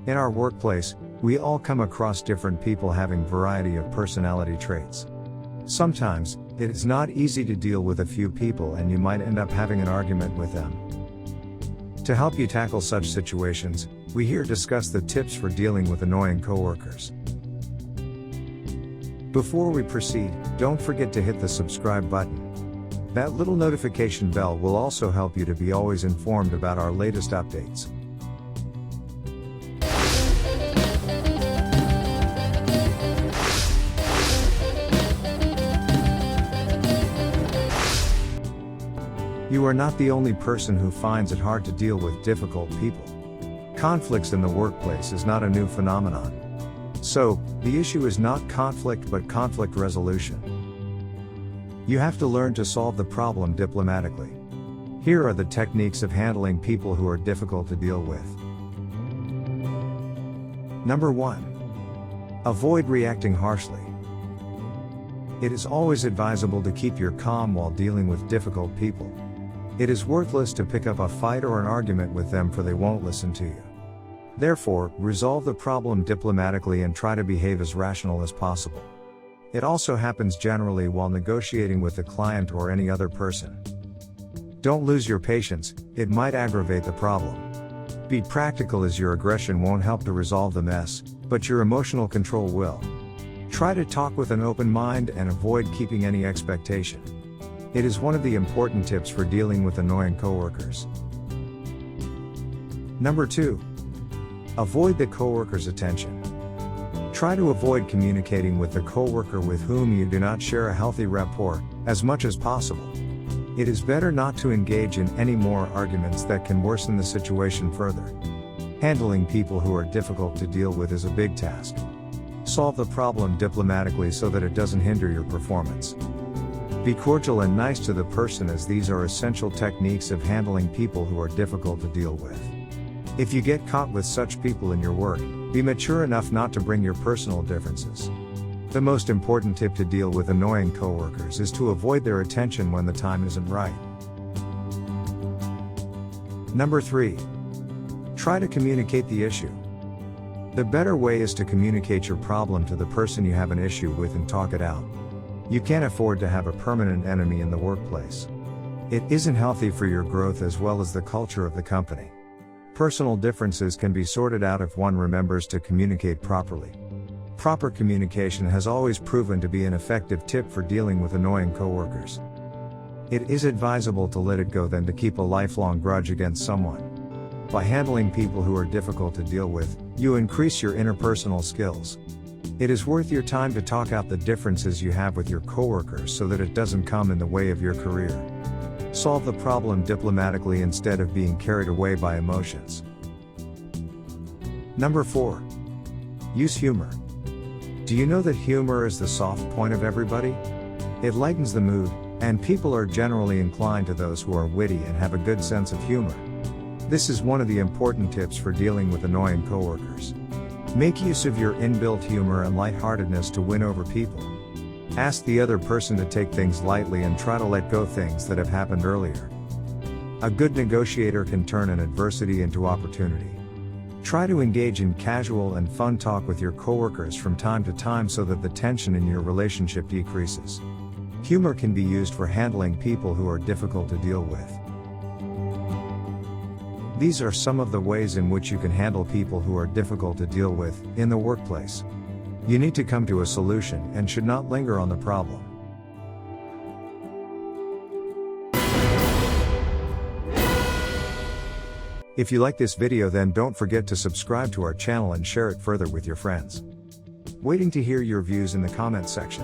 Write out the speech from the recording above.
In our workplace, we all come across different people having variety of personality traits. Sometimes, it is not easy to deal with a few people and you might end up having an argument with them. To help you tackle such situations, we here discuss the tips for dealing with annoying coworkers. Before we proceed, don't forget to hit the subscribe button. That little notification bell will also help you to be always informed about our latest updates. You are not the only person who finds it hard to deal with difficult people. Conflicts in the workplace is not a new phenomenon. So, the issue is not conflict but conflict resolution. You have to learn to solve the problem diplomatically. Here are the techniques of handling people who are difficult to deal with. Number 1. Avoid reacting harshly. It is always advisable to keep your calm while dealing with difficult people. It is worthless to pick up a fight or an argument with them, for they won't listen to you. Therefore, resolve the problem diplomatically and try to behave as rational as possible. It also happens generally while negotiating with the client or any other person. Don't lose your patience, it might aggravate the problem. Be practical, as your aggression won't help to resolve the mess, but your emotional control will. Try to talk with an open mind and avoid keeping any expectation. It is one of the important tips for dealing with annoying coworkers. Number 2. Avoid the coworker's attention. Try to avoid communicating with the coworker with whom you do not share a healthy rapport, as much as possible. It is better not to engage in any more arguments that can worsen the situation further. Handling people who are difficult to deal with is a big task. Solve the problem diplomatically so that it doesn't hinder your performance. Be cordial and nice to the person, as these are essential techniques of handling people who are difficult to deal with. If you get caught with such people in your work, be mature enough not to bring your personal differences. The most important tip to deal with annoying coworkers is to avoid their attention when the time isn't right. Number 3. Try to communicate the issue. The better way is to communicate your problem to the person you have an issue with and talk it out. You can't afford to have a permanent enemy in the workplace. It isn't healthy for your growth as well as the culture of the company. Personal differences can be sorted out if one remembers to communicate properly. Proper communication has always proven to be an effective tip for dealing with annoying coworkers. It is advisable to let it go than to keep a lifelong grudge against someone. By handling people who are difficult to deal with, you increase your interpersonal skills. It is worth your time to talk out the differences you have with your coworkers so that it doesn't come in the way of your career. Solve the problem diplomatically instead of being carried away by emotions. Number 4. Use humor. Do you know that humor is the soft point of everybody? It lightens the mood, and people are generally inclined to those who are witty and have a good sense of humor. This is one of the important tips for dealing with annoying coworkers. Make use of your inbuilt humor and lightheartedness to win over people. Ask the other person to take things lightly and try to let go things that have happened earlier. A good negotiator can turn an adversity into opportunity. Try to engage in casual and fun talk with your coworkers from time to time so that the tension in your relationship decreases. Humor can be used for handling people who are difficult to deal with. These are some of the ways in which you can handle people who are difficult to deal with in the workplace. You need to come to a solution and should not linger on the problem. If you like this video, then don't forget to subscribe to our channel and share it further with your friends. Waiting to hear your views in the comments section.